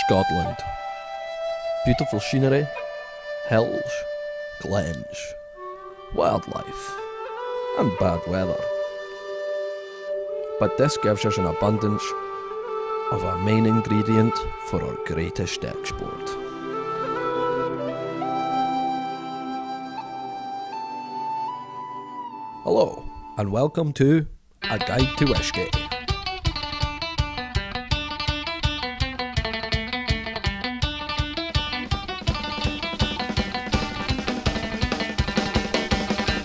Scotland. Beautiful scenery, hills, glens, wildlife, and bad weather. But this gives us an abundance of our main ingredient for our greatest export. Hello, and welcome to A Guide to Whisky.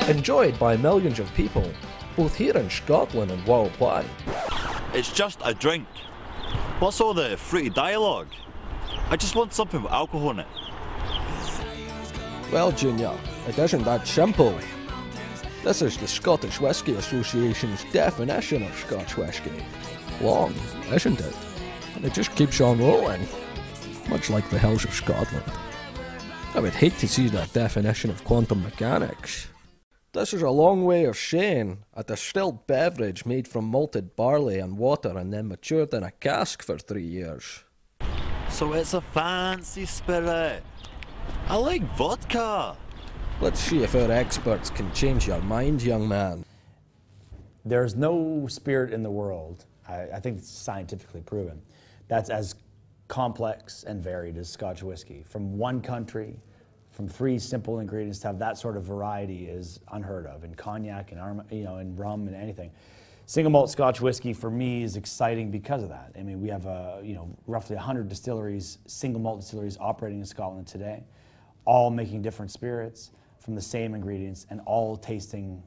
Enjoyed by millions of people, both here in Scotland and worldwide. It's just a drink. What's all the fruity dialogue? I just want something with alcohol in it. Well, Junior, it isn't that simple. This is the Scottish Whisky Association's definition of Scotch whisky. Long, isn't it? And it just keeps on rolling, much like the hills of Scotland. I would hate to see that definition of quantum mechanics. This is a long way of saying a distilled beverage made from malted barley and water and then matured in a cask for 3 years. So it's a fancy spirit. I like vodka. Let's see if our experts can change your mind, young man. There's no spirit in the world, I think it's scientifically proven, that's as complex and varied as Scotch whisky. From one country, from 3 simple ingredients, to have that sort of variety is unheard of in cognac and in rum and anything. Single malt Scotch whisky for me is exciting because of that. I mean, we have roughly 100 distilleries, single malt distilleries operating in Scotland today, all making different spirits from the same ingredients and all tasting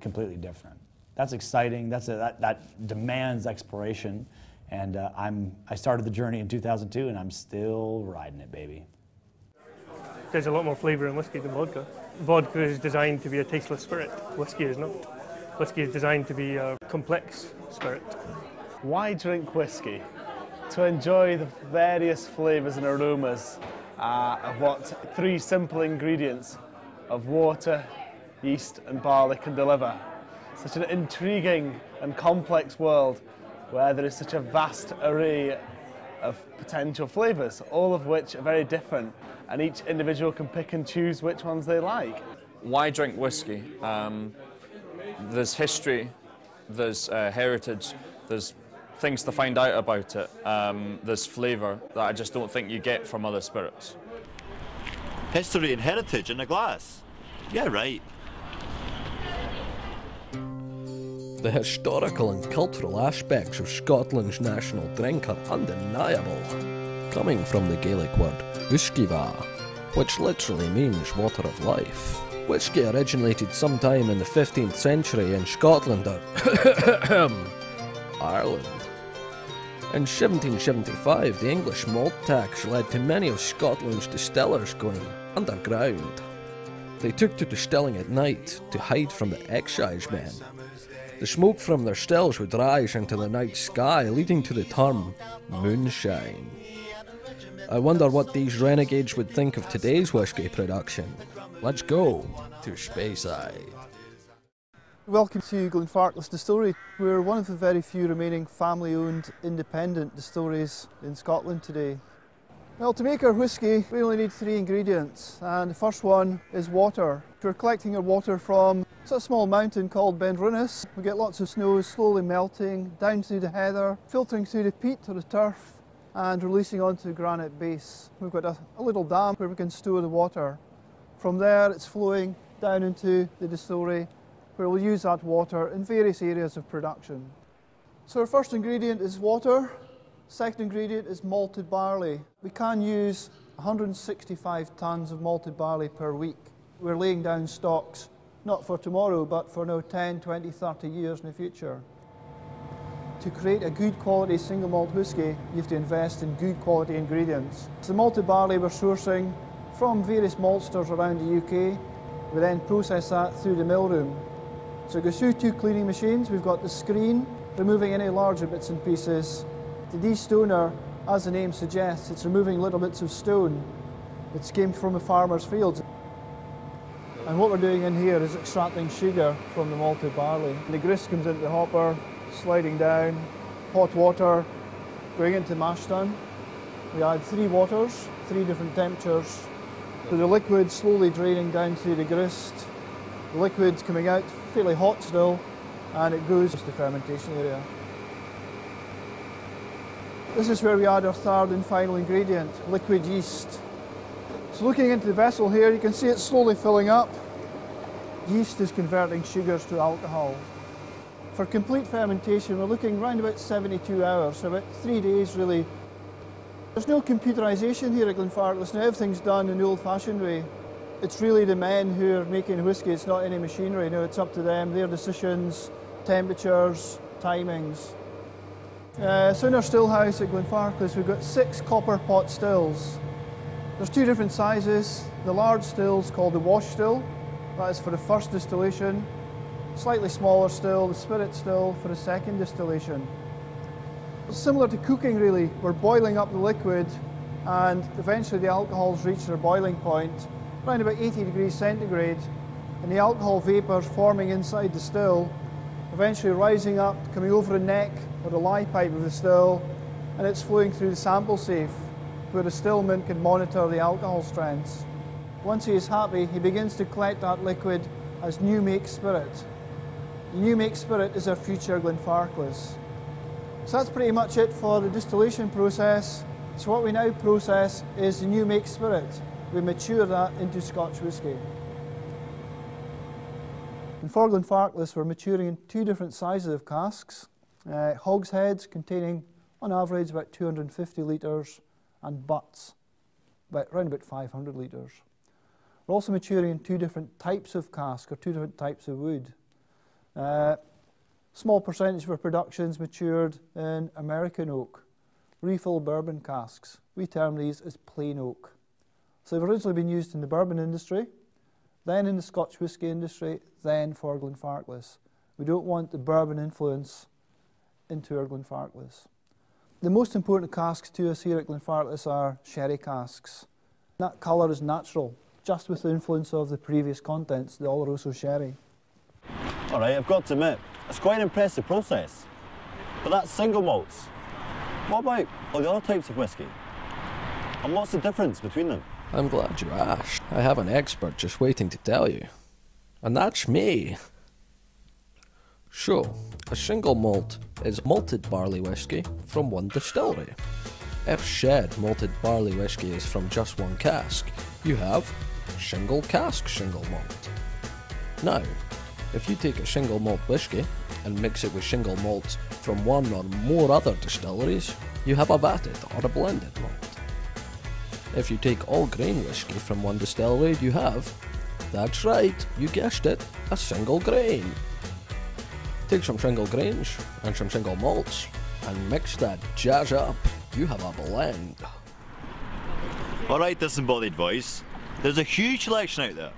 completely different. That's exciting. That demands exploration, and I started the journey in 2002, and I'm still riding it, baby. There's a lot more flavour in whiskey than vodka. Vodka is designed to be a tasteless spirit. Whiskey is not. Whiskey is designed to be a complex spirit. Why drink whiskey? To enjoy the various flavours and aromas of what 3 simple ingredients of water, yeast and barley can deliver. Such an intriguing and complex world where there is such a vast array of potential flavours, all of which are very different, and each individual can pick and choose which ones they like. Why drink whiskey? There's history, there's heritage, there's things to find out about it, there's flavour that I just don't think you get from other spirits. History and heritage in a glass. Yeah, right. The historical and cultural aspects of Scotland's national drink are undeniable. Coming from the Gaelic word Whiskyva, which literally means water of life. Whisky originated sometime in the 15th century in Scotland or Ireland. In 1775, the English malt tax led to many of Scotland's distillers going underground. They took to distilling at night to hide from the excise men. The smoke from their stills would rise into the night sky, leading to the term moonshine. I wonder what these renegades would think of today's whisky production. Let's go to Speyside. Welcome to Glenfarclas Distillery. We're one of the very few remaining family-owned independent distilleries in Scotland today. Well, to make our whisky, we only need 3 ingredients, and the first one is water. We're collecting our water from a small mountain called Ben Rinnes. We get lots of snow slowly melting down through the heather, filtering through the peat or the turf, and releasing onto the granite base. We've got a little dam where we can store the water. From there, it's flowing down into the distillery, where we'll use that water in various areas of production. So our first ingredient is water. Second ingredient is malted barley. We can use 165 tonnes of malted barley per week. We're laying down stocks, not for tomorrow, but for now 10, 20, 30 years in the future. To create a good quality single malt whisky, you have to invest in good quality ingredients. So the malted barley we're sourcing from various maltsters around the UK. We then process that through the mill room. So it goes through 2 cleaning machines. We've got the screen, removing any larger bits and pieces. The destoner, as the name suggests, it's removing little bits of stone that came from a farmer's fields. And what we're doing in here is extracting sugar from the malted barley. The grist comes into the hopper, sliding down, hot water, going into mash tun. We add 3 waters, 3 different temperatures. So the liquid slowly draining down through the grist. The liquid's coming out fairly hot still, and it goes to the fermentation area. This is where we add our third and final ingredient, liquid yeast. So looking into the vessel here, you can see it's slowly filling up. Yeast is converting sugars to alcohol. For complete fermentation, we're looking around about 72 hours, so about 3 days really. There's no computerisation here at Glenfarclas. Now everything's done in the old-fashioned way. It's really the men who are making whisky, it's not any machinery. No, it's up to them, their decisions, temperatures, timings. So in our still house at Glenfarclas, we've got 6 copper pot stills. There's 2 different sizes. The large still's called the wash still. That is for the first distillation. Slightly smaller still, the spirit still, for the second distillation. It's similar to cooking really. We're boiling up the liquid and eventually the alcohols reach their boiling point, around about 80 degrees centigrade, and the alcohol vapours forming inside the still, eventually rising up, coming over the neck or the lie pipe of the still, and it's flowing through the sample safe, where the stillman can monitor the alcohol strengths. Once he is happy, he begins to collect that liquid as new make spirit. The new make spirit is our future Glenfarclas. So that's pretty much it for the distillation process. So what we now process is the new make spirit. We mature that into Scotch whisky. And for Glenfarclas, we're maturing in 2 different sizes of casks. Hogsheads containing, on average, about 250 litres, and butts, around about 500 litres. We're also maturing in 2 different types of cask, or 2 different types of wood. Small percentage of our production's matured in American oak, refill bourbon casks. We term these as plain oak. So they've originally been used in the bourbon industry, then in the Scotch whisky industry, then for Glenfarclas. We don't want the bourbon influence into our Glenfarclas. The most important casks to us here at Glenfarclas are sherry casks. That colour is natural, just with the influence of the previous contents, the Oloroso sherry. All right, I've got to admit, it's quite an impressive process. But that's single malts. What about all the other types of whisky? And what's the difference between them? I'm glad you asked. I have an expert just waiting to tell you. And that's me. So, a single malt is malted barley whisky from one distillery. If shed malted barley whisky is from just one cask, you have single cask single malt. Now, if you take a single malt whisky and mix it with single malts from one or more other distilleries, you have a vatted or a blended malt. If you take all grain whisky from one distillery, you have, that's right, you guessed it, a single grain. Take some single grains and some single malts and mix that jazz up, you have a blend. Alright, disembodied voice, there's a huge selection out there.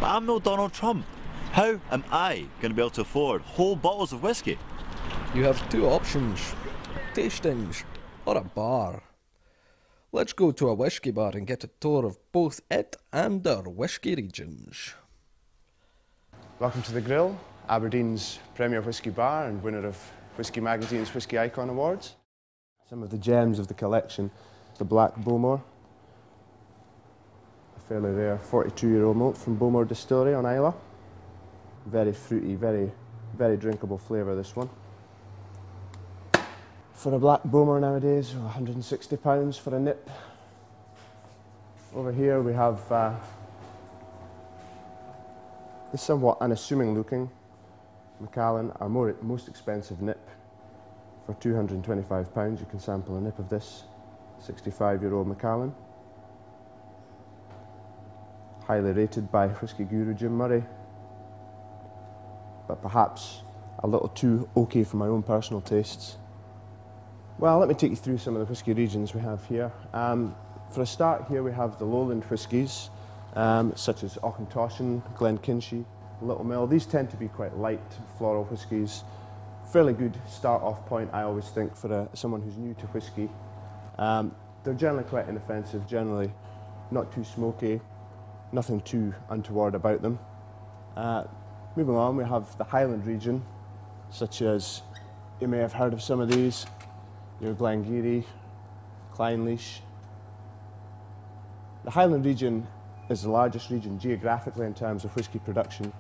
But I'm no Donald Trump. How am I going to be able to afford whole bottles of whisky? You have 2 options, tastings or a bar. Let's go to a whisky bar and get a tour of both it and our whisky regions. Welcome to The Grill, Aberdeen's premier whisky bar and winner of Whisky Magazine's Whisky Icon Awards. Some of the gems of the collection, the Black Bowmore, a fairly rare 42-year-old malt from Bowmore Distillery on Islay. Very fruity, very drinkable flavour, this one. For a Black Bowmore nowadays, £160 for a nip. Over here we have the somewhat unassuming looking Macallan, our most expensive nip. For £225 you can sample a nip of this 65-year-old Macallan. Highly rated by whisky guru Jim Murray, but perhaps a little too oaky for my own personal tastes. Well, let me take you through some of the whisky regions we have here. For a start, here we have the lowland whiskies, such as Auchentoshan, Glenkinchie, Little Mill. These tend to be quite light floral whiskies. Fairly good start-off point, I always think, for someone who's new to whisky. They're generally quite inoffensive, generally not too smoky, nothing too untoward about them. Moving on, we have the Highland region, such as, you may have heard of some of these, your Glengarry, Clynelish. The Highland region is the largest region geographically in terms of whisky production,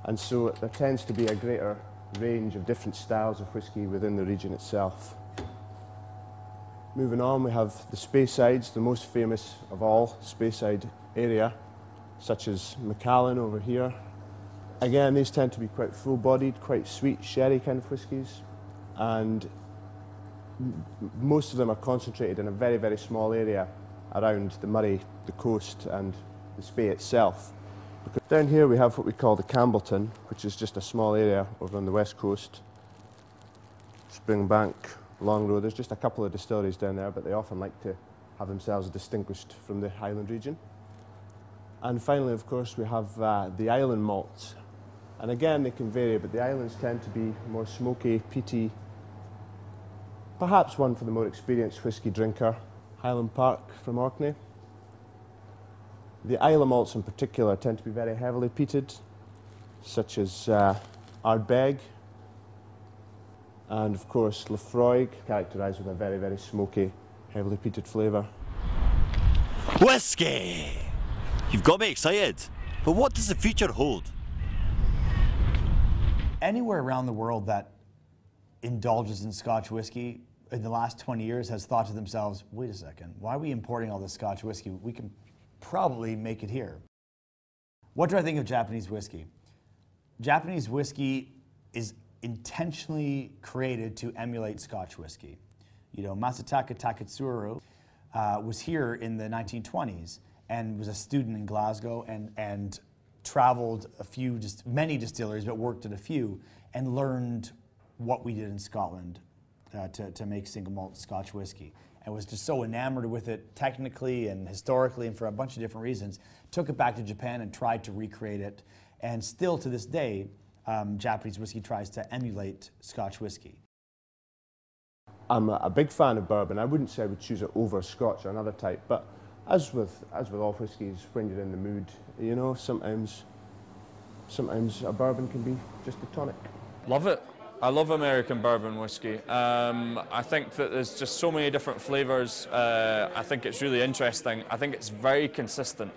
and so there tends to be a greater range of different styles of whisky within the region itself. Moving on, we have the Speysides, the most famous of all Speyside area, such as Macallan over here. Again, these tend to be quite full-bodied, quite sweet, sherry kind of whiskies, and most of them are concentrated in a very, very small area around the Murray, the coast, and the Spey itself. Because down here we have what we call the Campbellton, which is just a small area over on the west coast. Springbank, Long Road, there's just a couple of distilleries down there, but they often like to have themselves distinguished from the Highland region. And finally, of course, we have the island malts. And again, they can vary, but the islands tend to be more smoky, peaty, perhaps one for the more experienced whisky drinker. Highland Park from Orkney. The Isle malts in particular tend to be very heavily peated, such as Ardbeg, and of course Lefroy, characterised with a very, very smoky, heavily peated flavour. Whisky! You've got me excited, but what does the future hold? Anywhere around the world that indulges in Scotch whisky in the last 20 years has thought to themselves, wait a second, why are we importing all this Scotch whisky? We can probably make it here. What do I think of Japanese whiskey? Japanese whiskey is intentionally created to emulate Scotch whiskey. You know, Masataka Taketsuru was here in the 1920s and was a student in Glasgow and traveled many distilleries, but worked at a few, and learned what we did in Scotland to make single malt Scotch whiskey. And was just so enamored with it technically and historically and for a bunch of different reasons, took it back to Japan and tried to recreate it. And still to this day, Japanese whiskey tries to emulate Scotch whiskey. I'm a big fan of bourbon. I wouldn't say I would choose it over Scotch or another type, but as with all whiskies, when you're in the mood, you know, sometimes a bourbon can be just a tonic. Love it. I love American bourbon whiskey. I think that there's just so many different flavours. I think it's really interesting. I think it's very consistent.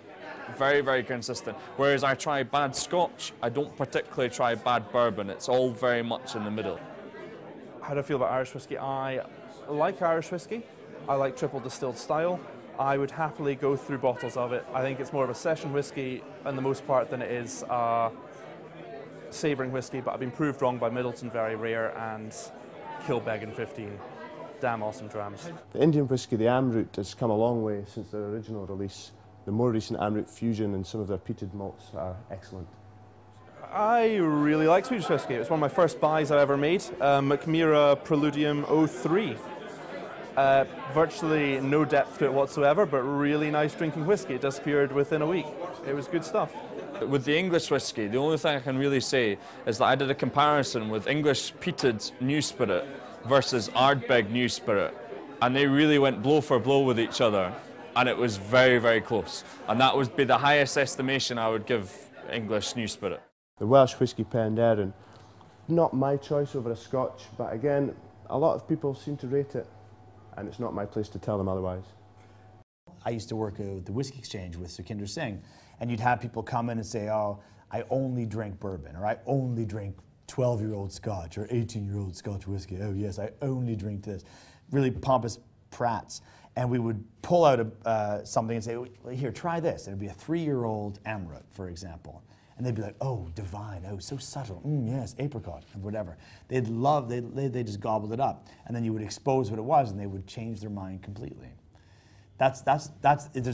Very, very consistent. Whereas I try bad Scotch, I don't particularly try bad bourbon. It's all very much in the middle. How do I feel about Irish whiskey? I like Irish whiskey. I like triple distilled style. I would happily go through bottles of it. I think it's more of a session whiskey in the most part than it is savouring whiskey, but I've been proved wrong by Middleton Very Rare and Kilbeggan 15. Damn awesome drams. The Indian whiskey, the Amrut, has come a long way since their original release. The more recent Amrut Fusion and some of their peated malts are excellent. I really like Swedish whiskey. It was one of my first buys I ever made. Macmira Preludium 03. Virtually no depth to it whatsoever, but really nice drinking whiskey. It disappeared within a week. It was good stuff. With the English whiskey, the only thing I can really say is that I did a comparison with English peated new spirit versus Ardbeg new spirit, and they really went blow for blow with each other, and it was very, very close. And that would be the highest estimation I would give English new spirit. The Welsh Whisky Penderyn, not my choice over a Scotch, but again, a lot of people seem to rate it, and it's not my place to tell them otherwise. I used to work at the Whisky Exchange with Sukhinder Singh, and you'd have people come in and say, oh, I only drink bourbon, or I only drink 12-year-old Scotch, or 18-year-old Scotch whiskey. Oh yes, I only drink this. Really pompous prats. And we would pull out something and say, well, here, try this. And it'd be a 3-year-old Amrut, for example. And they'd be like, oh, divine, oh, so subtle, yes, apricot, and whatever. They'd love, they just gobbled it up. And then you would expose what it was, and they would change their mind completely. There's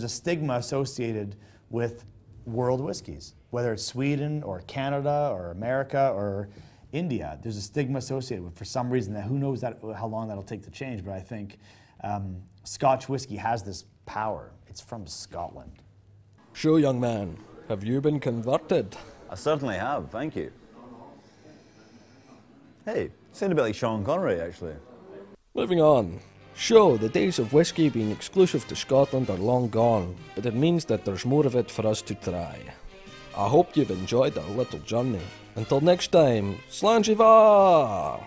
a stigma associated with world whiskeys, whether it's Sweden or Canada or America or India. There's a stigma associated with, for some reason, that who knows how long that'll take to change, but I think Scotch whisky has this power. It's from Scotland. So, young man, have you been converted? I certainly have, thank you. Hey, sound a bit like Sean Connery, actually. Moving on. Sure, the days of whisky being exclusive to Scotland are long gone, but it means that there's more of it for us to try. I hope you've enjoyed our little journey. Until next time, Slanjivar!